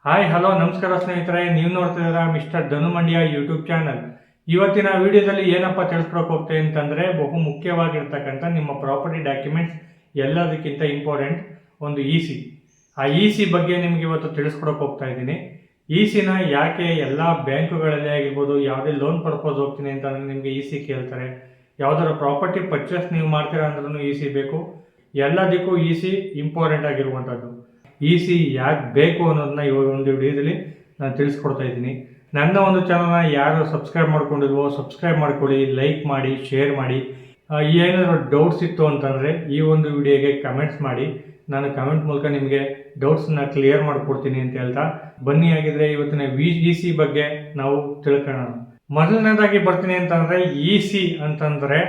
Hi hello ನಮಸ್ಕಾರ ಸ್ನೇಹಿತರೆ, ನೀವು ನೋಡ್ತಿದ್ದೀರಾ ಮಿಸ್ಟರ್ ಧನು ಮಂಡ್ಯ ಯೂಟ್ಯೂಬ್ ಚಾನಲ್. ಇವತ್ತಿನ ವಿಡಿಯೋದಲ್ಲಿ ಏನಪ್ಪ ತಿಳಿಸ್ಕೊಡಕ್ಕೆ ಹೋಗ್ತೇವೆ ಅಂತಂದರೆ, ಬಹು ಮುಖ್ಯವಾಗಿರ್ತಕ್ಕಂಥ ನಿಮ್ಮ ಪ್ರಾಪರ್ಟಿ ಡಾಕ್ಯುಮೆಂಟ್ಸ್ ಎಲ್ಲದಕ್ಕಿಂತ ಇಂಪಾರ್ಟೆಂಟ್ ಒಂದು ಇ.ಸಿ. ಆ ಇ.ಸಿ ಬಗ್ಗೆ ನಿಮಗೆ ಇವತ್ತು ತಿಳಿಸ್ಕೊಡಕ್ಕೆ ಹೋಗ್ತಾ ಇದ್ದೀನಿ. ಇ.ಸಿನ ಯಾಕೆ ಎಲ್ಲ ಬ್ಯಾಂಕುಗಳಲ್ಲಿ ಆಗಿರ್ಬೋದು, ಯಾವುದೇ ಲೋನ್ ಪರ್ಪೋಸ್ ಹೋಗ್ತೀನಿ ಅಂತಂದರೆ ನಿಮಗೆ ಇ.ಸಿ ಕೇಳ್ತಾರೆ. ಯಾವುದಾರ ಪ್ರಾಪರ್ಟಿ ಪರ್ಚೇಸ್ ನೀವು ಮಾಡ್ತೀರಾ ಅಂದ್ರೂ ಇ.ಸಿ ಬೇಕು. ಎಲ್ಲದಕ್ಕೂ ಇ.ಸಿ ಇಂಪಾರ್ಟೆಂಟ್ ಆಗಿರುವಂಥದ್ದು. ಇ.ಸಿ ಯಾಕೆ ಬೇಕು ಅನ್ನೋದನ್ನ ಇವಾಗ ಒಂದು ವಿಡಿಯೋದಲ್ಲಿ ನಾನು ತಿಳಿಸ್ಕೊಡ್ತಾ ಇದ್ದೀನಿ. ನನ್ನ ಒಂದು ಚಾನಲ್ನ ಯಾರು ಸಬ್ಸ್ಕ್ರೈಬ್ ಮಾಡ್ಕೊಂಡಿಲ್ವೋ ಸಬ್ಸ್ಕ್ರೈಬ್ ಮಾಡ್ಕೊಳ್ಳಿ, ಲೈಕ್ ಮಾಡಿ, ಶೇರ್ ಮಾಡಿ. ಏನಾದರೂ ಡೌಟ್ಸ್ ಇತ್ತು ಅಂತಂದರೆ ಈ ಒಂದು ವಿಡಿಯೋಗೆ ಕಮೆಂಟ್ಸ್ ಮಾಡಿ, ನಾನು ಕಮೆಂಟ್ ಮೂಲಕ ನಿಮಗೆ ಡೌಟ್ಸನ್ನ ಕ್ಲಿಯರ್ ಮಾಡಿಕೊಡ್ತೀನಿ ಅಂತ ಹೇಳ್ತಾ ಬನ್ನಿ. ಆಗಿದ್ರೆ ಇವತ್ತಿನ ಇ.ಸಿ ಬಗ್ಗೆ ನಾವು ತಿಳ್ಕೊಳ್ಳೋಣ. ಮೊದಲನೇದಾಗಿ ಬರ್ತೀನಿ ಅಂತಂದರೆ, ಇ.ಸಿ ಅಂತಂದರೆ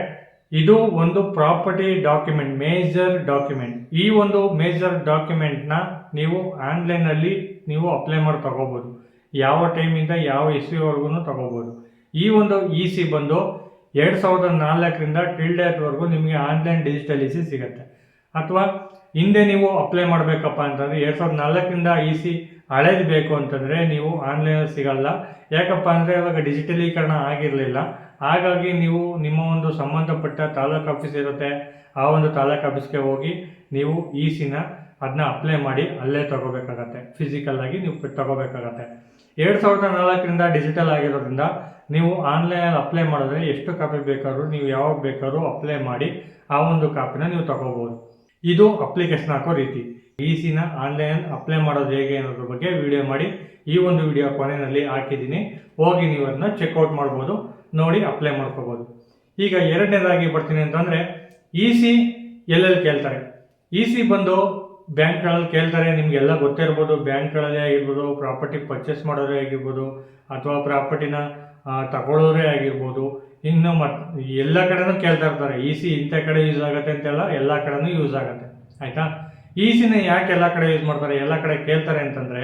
ಇದು ಒಂದು ಪ್ರಾಪರ್ಟಿ ಡಾಕ್ಯುಮೆಂಟ್, ಮೇಜರ್ ಡಾಕ್ಯುಮೆಂಟ್. ಈ ಒಂದು ಮೇಜರ್ ಡಾಕ್ಯುಮೆಂಟ್ನ ನೀವು ಆನ್ಲೈನಲ್ಲಿ ನೀವು ಅಪ್ಲೈ ಮಾಡಿ ತಗೋಬೋದು. ಯಾವ ಟೈಮಿಂದ ಯಾವ ಇಸ್ವಿವರೆಗೂ ತಗೋಬೋದು. ಈ ಒಂದು ಇ.ಸಿ ಬಂದು 2004ರಿಂದ ಟಿಲ್ ಡೇಟ್ವರೆಗೂ ನಿಮಗೆ ಆನ್ಲೈನ್ ಡಿಜಿಟಲ್ ಇ.ಸಿ ಸಿಗುತ್ತೆ. ಅಥವಾ ಹಿಂದೆ ನೀವು ಅಪ್ಲೈ ಮಾಡಬೇಕಪ್ಪ ಅಂತಂದರೆ 2004ರಿಂದ ಇ.ಸಿ ಹಳೇದು ಬೇಕು ಅಂತಂದರೆ ನೀವು ಆನ್ಲೈನಲ್ಲಿ ಸಿಗಲ್ಲ. ಯಾಕಪ್ಪ ಅಂದರೆ ಇವಾಗ ಡಿಜಿಟಲೀಕರಣ ಆಗಿರಲಿಲ್ಲ. ಹಾಗಾಗಿ ನೀವು ನಿಮ್ಮ ಒಂದು ಸಂಬಂಧಪಟ್ಟ ತಾಲೂಕು ಆಫೀಸ್ ಇರುತ್ತೆ, ಆ ಒಂದು ತಾಲೂಕು ಆಫೀಸ್ಗೆ ಹೋಗಿ ನೀವು ಇ.ಸಿನ ಅದನ್ನ ಅಪ್ಲೈ ಮಾಡಿ ಅಲ್ಲೇ ತಗೋಬೇಕಾಗತ್ತೆ. ಫಿಸಿಕಲ್ಲಾಗಿ ನೀವು ತಗೋಬೇಕಾಗತ್ತೆ. 2004ರಿಂದ ಡಿಜಿಟಲ್ ಆಗಿರೋದ್ರಿಂದ ನೀವು ಆನ್ಲೈನಲ್ಲಿ ಅಪ್ಲೈ ಮಾಡಿದ್ರೆ ಎಷ್ಟು ಕಾಪಿ ಬೇಕಾದ್ರೂ ನೀವು ಯಾವಾಗ ಬೇಕಾದ್ರೂ ಅಪ್ಲೈ ಮಾಡಿ ಆ ಒಂದು ಕಾಪಿನ ನೀವು ತಗೋಬೋದು. ಇದು ಅಪ್ಲಿಕೇಶನ್ ಹಾಕೋ ರೀತಿ. ಇ.ಸಿನ ಆನ್ಲೈನಲ್ಲಿ ಅಪ್ಲೈ ಮಾಡೋದು ಹೇಗೆ ಅನ್ನೋದ್ರ ಬಗ್ಗೆ ವಿಡಿಯೋ ಮಾಡಿ ಈ ಒಂದು ವಿಡಿಯೋ ಕೊನೆಯಲ್ಲಿ ಹಾಕಿದ್ದೀನಿ. ಹೋಗಿ ನೀವು ಅದನ್ನ ಚೆಕ್ಔಟ್ ಮಾಡ್ಬೋದು, ನೋಡಿ ಅಪ್ಲೈ ಮಾಡ್ಕೋಬೋದು. ಈಗ ಎರಡನೇದಾಗಿ ಬರ್ತೀನಿ ಅಂತಂದರೆ, ಇ.ಸಿ ಎಲ್ಲೆಲ್ಲಿ ಕೇಳ್ತಾರೆ. ಇ.ಸಿ ಬಂದು ಬ್ಯಾಂಕ್ಗಳಲ್ಲಿ ಕೇಳ್ತಾರೆ. ನಿಮಗೆಲ್ಲ ಗೊತ್ತಿರ್ಬೋದು, ಬ್ಯಾಂಕ್ಗಳಲ್ಲಿ ಆಗಿರ್ಬೋದು, ಪ್ರಾಪರ್ಟಿ ಪರ್ಚೇಸ್ ಮಾಡೋರೇ ಆಗಿರ್ಬೋದು, ಅಥವಾ ಪ್ರಾಪರ್ಟಿನ ತಗೊಳ್ಳೋರೇ ಆಗಿರ್ಬೋದು, ಇನ್ನು ಎಲ್ಲ ಕಡೆನೂ ಕೇಳ್ತಾ ಇರ್ತಾರೆ. ಇ.ಸಿ ಇಂಥ ಕಡೆ ಯೂಸ್ ಆಗುತ್ತೆ ಅಂತೆಲ್ಲ ಎಲ್ಲ ಕಡೆನೂ ಯೂಸ್ ಆಗುತ್ತೆ. ಆಯಿತಾ? ಇ.ಸಿನ ಯಾಕೆ ಎಲ್ಲ ಕಡೆ ಯೂಸ್ ಮಾಡ್ತಾರೆ, ಎಲ್ಲ ಕಡೆ ಕೇಳ್ತಾರೆ ಅಂತಂದರೆ,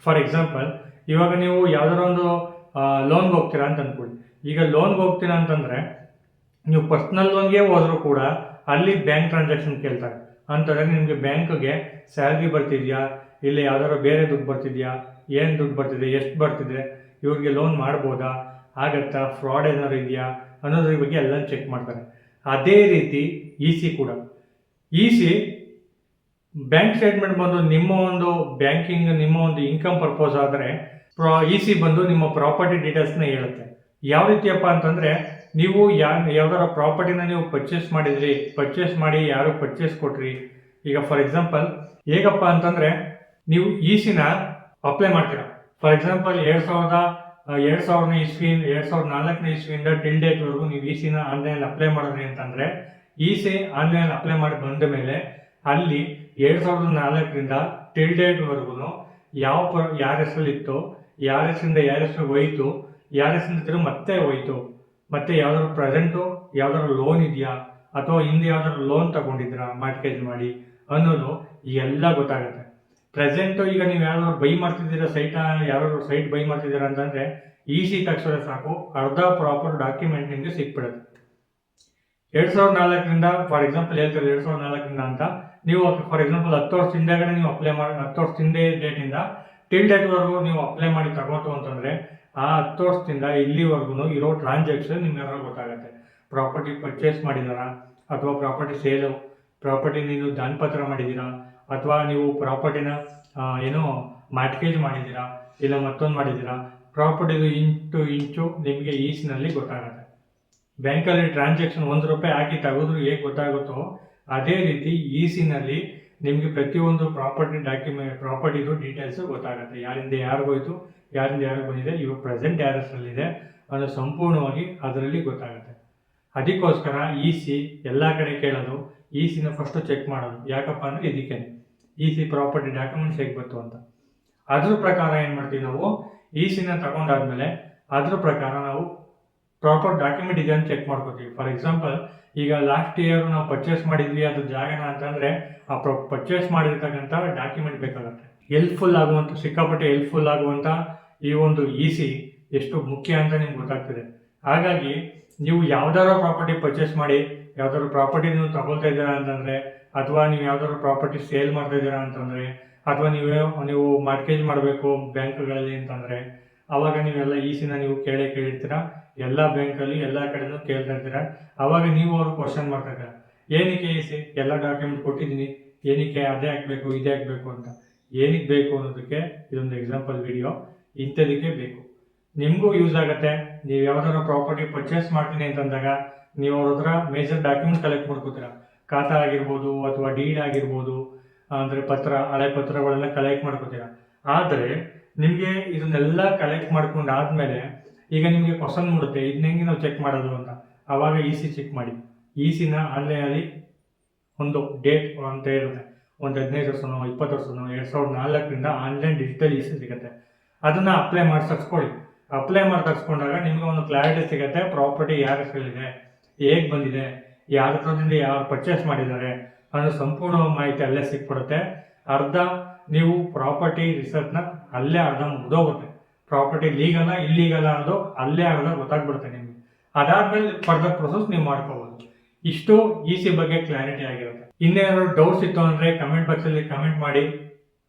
ಫಾರ್ ಎಕ್ಸಾಂಪಲ್ ಇವಾಗ ನೀವು ಯಾವುದಾದ್ರು ಒಂದು ಲೋನ್ಗೆ ಹೋಗ್ತೀರಾ ಅಂತ ಅಂದ್ಕೊಳ್ಳಿ. ಈಗ ಲೋನ್ಗೆ ಹೋಗ್ತೀರಾ ಅಂತಂದರೆ ನೀವು ಪರ್ಸ್ನಲ್ ಲೋನ್ಗೆ ಹೋದರೂ ಕೂಡ ಅಲ್ಲಿ ಬ್ಯಾಂಕ್ ಟ್ರಾನ್ಸಾಕ್ಷನ್ ಕೇಳ್ತಾರೆ. ಅಂತಂದರೆ ನಿಮಗೆ ಬ್ಯಾಂಕ್ಗೆ ಸ್ಯಾಲ್ರಿ ಬರ್ತಿದೆಯಾ, ಇಲ್ಲಿ ಯಾವ್ದಾದ್ರು ಬೇರೆ ದುಡ್ಡು ಬರ್ತಿದೆಯಾ, ಏನು ದುಡ್ಡು ಬರ್ತಿದೆ, ಎಷ್ಟು ಬರ್ತಿದೆ, ಇವ್ರಿಗೆ ಲೋನ್ ಮಾಡ್ಬೋದಾ, ಆಗತ್ತಾ, ಫ್ರಾಡ್ ಏನಾದ್ರು ಇದೆಯಾ ಅನ್ನೋದ್ರ ಬಗ್ಗೆ ಎಲ್ಲ ಚೆಕ್ ಮಾಡ್ತಾರೆ. ಅದೇ ರೀತಿ ಇ.ಸಿ ಕೂಡ. ಇ.ಸಿ ಬ್ಯಾಂಕ್ ಸ್ಟೇಟ್ಮೆಂಟ್ ಬಂದು ನಿಮ್ಮ ಒಂದು ಬ್ಯಾಂಕಿಂಗ್, ನಿಮ್ಮ ಒಂದು ಇನ್ಕಮ್ ಪರ್ಪೋಸ್ ಆದರೆ ಇ.ಸಿ ಬಂದು ನಿಮ್ಮ ಪ್ರಾಪರ್ಟಿ ಡೀಟೇಲ್ಸ್ನ ಹೇಳುತ್ತೆ. ಯಾವ ರೀತಿಯಪ್ಪ ಅಂತಂದರೆ, ನೀವು ಯಾವ್ದಾರ ಪ್ರಾಪರ್ಟಿನ ನೀವು ಪರ್ಚೇಸ್ ಮಾಡಿದ್ರಿ, ಪರ್ಚೇಸ್ ಮಾಡಿ ಯಾರು ಪರ್ಚೇಸ್ ಕೊಟ್ರಿ. ಈಗ ಫಾರ್ ಎಕ್ಸಾಂಪಲ್ ಹೇಗಪ್ಪ ಅಂತಂದರೆ, ನೀವು ಇ.ಸಿನ ಅಪ್ಲೈ ಮಾಡ್ತೀರಾ. ಫಾರ್ ಎಕ್ಸಾಂಪಲ್ 2004ನೇ ಇಸ್ವಿಯಿಂದ ಟಿಲ್ ಡೇಟ್ವರೆಗೂ ನೀವು ಇ.ಸಿನ ಆನ್ಲೈನಲ್ಲಿ ಅಪ್ಲೈ ಮಾಡಿದ್ರಿ ಅಂತಂದರೆ, ಇ.ಸಿ ಆನ್ಲೈನ್ ಅಪ್ಲೈ ಮಾಡಿ ಬಂದ ಮೇಲೆ ಅಲ್ಲಿ 2004ರಿಂದ ಟಿಲ್ ಡೇಟ್ವರೆಗೂ ಯಾರ ಹೆಸರಲ್ಲಿತ್ತು, ಯಾರ ಹೆಸರಿಂದ ಯಾರ ಹೆಸರು ಹೋಯಿತು, ಯಾರ ಹೆಸರಿಂದ ಮತ್ತೆ ಹೋಯಿತು, ಮತ್ತೆ ಯಾವ್ದಾದ್ರು ಪ್ರೆಸೆಂಟು ಯಾವ್ದಾದ್ರು ಲೋನ್ ಇದೆಯಾ, ಅಥವಾ ಹಿಂದೆ ಯಾವ್ದಾದ್ರು ಲೋನ್ ತಗೊಂಡಿದ್ದೀರಾ ಮಾರ್ಟ್ಗೇಜ್ ಮಾಡಿ ಅನ್ನೋದು ಎಲ್ಲ ಗೊತ್ತಾಗುತ್ತೆ. ಪ್ರೆಸೆಂಟು ಈಗ ನೀವು ಯಾವ್ದಾದ್ರು ಬೈ ಮಾಡ್ತಿದ್ದೀರಾ, ಯಾವ್ದಾದ್ರು ಸೈಟ್ ಬೈ ಮಾಡ್ತಿದ್ದೀರಾ ಅಂತಂದರೆ ಇ.ಸಿ ತಕ್ಷಣ ಸಾಕು, ಅರ್ಧ ಪ್ರಾಪರ್ ಡಾಕ್ಯುಮೆಂಟ್ ನಿಮಗೆ ಸಿಕ್ಬಿಡುತ್ತೆ. 2004ರಿಂದ ಫಾರ್ ಎಕ್ಸಾಂಪಲ್ ಹೇಳ್ತಾರೆ, 2004ರಿಂದ ಅಂತ ನೀವು ಫಾರ್ ಎಕ್ಸಾಂಪಲ್ 10 ವರ್ಷ ಹಿಂದೆಗಡೆ ನೀವು ಅಪ್ಲೈ ಮಾಡಿ, 10 ವರ್ಷ ಹಿಂದೆ ಡೇಟಿಂದ ಟಿಲ್ ಡೇಟ್ವರೆಗೂ ನೀವು ಅಪ್ಲೈ ಮಾಡಿ ತಗೋತು ಅಂತಂದರೆ ಆ 10 ವರ್ಷದಿಂದ ಇಲ್ಲಿವರೆಗೂ ಇರೋ ಟ್ರಾನ್ಸಾಕ್ಷನ್ ನಿಮ್ಗೆ ಗೊತ್ತಾಗುತ್ತೆ. ಪ್ರಾಪರ್ಟಿ ಪರ್ಚೇಸ್ ಮಾಡಿದಾರಾ, ಅಥವಾ ಪ್ರಾಪರ್ಟಿ ಸೇಲು, ಪ್ರಾಪರ್ಟಿ ನೀವು ದಾನಪತ್ರ ಮಾಡಿದ್ದೀರಾ, ಅಥವಾ ನೀವು ಪ್ರಾಪರ್ಟಿನ ಏನೋ ಮಾರ್ಟ್ಗೇಜ್ ಮಾಡಿದ್ದೀರಾ, ಇಲ್ಲ ಮತ್ತೊಂದು ಮಾಡಿದ್ದೀರಾ, ಪ್ರಾಪರ್ಟಿದು ಇಂಚು ನಿಮಗೆ ಇ.ಸಿನಲ್ಲಿ ಗೊತ್ತಾಗುತ್ತೆ. ಬ್ಯಾಂಕಲ್ಲಿ ಟ್ರಾನ್ಸಾಕ್ಷನ್ ₹1 ಹಾಕಿ ತೆಗೆದ್ರು ಹೇಗೆ ಗೊತ್ತಾಗುತ್ತೋ ಅದೇ ರೀತಿ ಇ.ಸಿನಲ್ಲಿ ನಿಮಗೆ ಪ್ರತಿಯೊಂದು ಪ್ರಾಪರ್ಟಿದು ಡೀಟೇಲ್ಸು ಗೊತ್ತಾಗುತ್ತೆ. ಯಾರಿಂದ ಯಾರಿಗೋಯ್ತು, ಯಾರಿಂದ ಯಾರಿಗೆ ಬಂದಿದೆ, ಇವಾಗ ಪ್ರೆಸೆಂಟ್ ಯಾರ ಹೆಸರಲ್ಲಿದೆ ಅನ್ನೋ ಸಂಪೂರ್ಣವಾಗಿ ಅದರಲ್ಲಿ ಗೊತ್ತಾಗುತ್ತೆ. ಅದಕ್ಕೋಸ್ಕರ ಇ.ಸಿ ಎಲ್ಲ ಕಡೆ ಕೇಳೋದು, ಇ.ಸಿನ ಫಸ್ಟು ಚೆಕ್ ಮಾಡೋದು. ಯಾಕಪ್ಪ ಅಂದರೆ ಇದಕ್ಕೆ ಇ.ಸಿ ಪ್ರಾಪರ್ಟಿ ಡಾಕ್ಯುಮೆಂಟ್ಸ್ ಹೇಗೆ ಬಂತು ಅಂತ. ಅದ್ರ ಪ್ರಕಾರ ಏನು ಮಾಡ್ತೀವಿ ನಾವು, ಇ.ಸಿನ ತಗೊಂಡಾದ್ಮೇಲೆ ಅದ್ರ ಪ್ರಕಾರ ನಾವು ಪ್ರಾಪರ್ ಡಾಕ್ಯುಮೆಂಟ್ ಇದೆ ಅಂತ ಚೆಕ್ ಮಾಡ್ಕೋತೀವಿ. ಫಾರ್ ಎಕ್ಸಾಂಪಲ್ ಈಗ ಲಾಸ್ಟ್ ಇಯರ್ ನಾವು ಪರ್ಚೇಸ್ ಮಾಡಿದ್ವಿ ಅದು ಜಾಗನ ಅಂತಂದರೆ ಆ ಪರ್ಚೇಸ್ ಮಾಡಿರ್ತಕ್ಕಂಥ ಡಾಕ್ಯುಮೆಂಟ್ ಬೇಕಾಗುತ್ತೆ. ಸಿಕ್ಕಾಪಟ್ಟೆ ಹೆಲ್ಪ್ಫುಲ್ ಆಗುವಂಥ ಈ ಒಂದು ಇ.ಸಿ ಎಷ್ಟು ಮುಖ್ಯ ಅಂತ ನಿಮ್ಗೆ ಗೊತ್ತಾಗ್ತದೆ. ಹಾಗಾಗಿ ನೀವು ಯಾವ್ದಾದ್ರು ಪ್ರಾಪರ್ಟಿ ಪರ್ಚೇಸ್ ಮಾಡಿ, ಯಾವ್ದಾದ್ರು ಪ್ರಾಪರ್ಟಿ ನೀವು ತಗೊಳ್ತಾ ಇದ್ದೀರಾ ಅಂತಂದರೆ, ಅಥವಾ ನೀವು ಯಾವ್ದಾದ್ರು ಪ್ರಾಪರ್ಟಿ ಸೇಲ್ ಮಾಡ್ತಾ ಇದ್ದೀರಾ ಅಂತಂದರೆ ಅಥವಾ ನೀವು ಮಾರ್ಟೇಜ್ ಮಾಡಬೇಕು ಬ್ಯಾಂಕ್ಗಳಲ್ಲಿ ಅಂತಂದರೆ ಆವಾಗ ನೀವೆಲ್ಲ ಈಸಿನ ನೀವು ಕೇಳಿರ್ತೀರ. ಎಲ್ಲ ಬ್ಯಾಂಕಲ್ಲಿ ಎಲ್ಲ ಕಡೆನೂ ಕೇಳ್ತಾ ಇರ್ತೀರ. ಆವಾಗ ನೀವು ಅವ್ರು ಕ್ವಶನ್ ಮಾಡ್ತಾರೆ, ಏನಕ್ಕೆ ಈಸಿ ಎಲ್ಲ ಡಾಕ್ಯುಮೆಂಟ್ ಕೊಟ್ಟಿದ್ದೀನಿ, ಏನಕ್ಕೆ ಅದೇ ಹಾಕಬೇಕು ಇದೇ ಹಾಕಬೇಕು ಅಂತ. ಏನಕ್ಕೆ ಬೇಕು ಅನ್ನೋದಕ್ಕೆ ಇದೊಂದು ಎಕ್ಸಾಂಪಲ್ ವಿಡಿಯೋ. ಇಂಥದಕ್ಕೆ ಬೇಕು, ನಿಮಗೂ ಯೂಸ್ ಆಗುತ್ತೆ. ನೀವು ಯಾವ್ದಾದ್ರು ಪ್ರಾಪರ್ಟಿ ಪರ್ಚೇಸ್ ಮಾಡ್ತೀನಿ ಅಂತಂದಾಗ ನೀವು ಅವ್ರ ಹತ್ರ ಮೇಜರ್ ಡಾಕ್ಯುಮೆಂಟ್ ಕಲೆಕ್ಟ್ ಮಾಡ್ಕೋತೀರ. ಖಾತಾ ಆಗಿರ್ಬೋದು ಅಥವಾ ಡೀಡ್ ಆಗಿರ್ಬೋದು, ಅಂದರೆ ಹಳೆ ಪತ್ರಗಳನ್ನ ಕಲೆಕ್ಟ್ ಮಾಡ್ಕೋತೀರ. ಆದರೆ ನಿಮಗೆ ಇದನ್ನೆಲ್ಲ ಕಲೆಕ್ಟ್ ಮಾಡ್ಕೊಂಡು ಆದಮೇಲೆ ಈಗ ನಿಮಗೆ ಕ್ವಶನ್ ಮೂಡುತ್ತೆ, ಇದನ್ನ ಹೆಂಗೆ ನಾವು ಚೆಕ್ ಮಾಡೋದು ಅಂತ. ಆವಾಗ EC ಚೆಕ್ ಮಾಡಿ. ECನ ಆನ್ಲೈನಲ್ಲಿ ಒಂದು ಡೇಟ್ ಅಂತ ಇರುತ್ತೆ, ಒಂದು 15 ವರ್ಷನೋ 20 ವರ್ಷನೋ 2004ರಿಂದ ಆನ್ಲೈನ್ ಡಿಜಿಟಲ್ EC ಸಿಗುತ್ತೆ. ಅದನ್ನು ಅಪ್ಲೈ ಮಾಡಿ ತರಿಸ್ಕೊಳ್ಳಿ. ಅಪ್ಲೈ ಮಾಡಿ ತರಿಸ್ಕೊಂಡಾಗ ನಿಮಗೆ ಒಂದು ಕ್ಲಾರಿಟಿ ಸಿಗುತ್ತೆ, ಪ್ರಾಪರ್ಟಿ ಯಾರ ಹೆಸರಲ್ಲಿದೆ, ಹೇಗೆ ಬಂದಿದೆ, ಯಾರ ಹತ್ರದಿಂದ ಯಾರು ಪರ್ಚೇಸ್ ಮಾಡಿದ್ದಾರೆ ಅನ್ನೋ ಸಂಪೂರ್ಣ ಮಾಹಿತಿ ಅಲ್ಲೇ ಸಿಕ್ಬಿಡುತ್ತೆ. ಅರ್ಧ ನೀವು ಪ್ರಾಪರ್ಟಿ ರಿಸರ್ಚ್ನ ಅಲ್ಲೇ ಅರ್ಧ ಮುಗ್ದೋಗುತ್ತೆ. ಪ್ರಾಪರ್ಟಿ ಲೀಗಲ್ಲ ಇಲ್ಲೀಗಲ್ಲ ಅನ್ನೋದು ಅಲ್ಲೇ ಅರ್ಧ ಗೊತ್ತಾಗ್ಬಿಡುತ್ತೆ ನಿಮಗೆ. ಅದಾದ್ಮೇಲೆ ಫರ್ದರ್ ಪ್ರೊಸೆಸ್ ನೀವು ಮಾಡ್ಕೋಬಹುದು. ಇಷ್ಟು EC ಬಗ್ಗೆ ಕ್ಲಾರಿಟಿ ಆಗಿರುತ್ತೆ. ಇನ್ನೇನಾದ್ರು ಡೌಟ್ಸ್ ಇತ್ತು ಅಂದರೆ ಕಮೆಂಟ್ ಬಾಕ್ಸಲ್ಲಿ ಕಮೆಂಟ್ ಮಾಡಿ,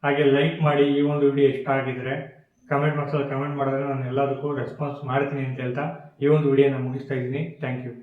ಹಾಗೆ ಲೈಕ್ ಮಾಡಿ. ಈ ಒಂದು ವಿಡಿಯೋ ಇಷ್ಟ ಆಗಿದ್ರೆ ಕಮೆಂಟ್ ಬಾಕ್ಸಲ್ಲಿ ಕಮೆಂಟ್ ಮಾಡಿದ್ರೆ ನಾನು ಎಲ್ಲದಕ್ಕೂ ರೆಸ್ಪಾನ್ಸ್ ಮಾಡ್ತೀನಿ ಅಂತ ಹೇಳ್ತಾ ಈ ಒಂದು ವಿಡಿಯೋನ ಮುಗಿಸ್ತಾ ಇದ್ದೀನಿ. Thank you.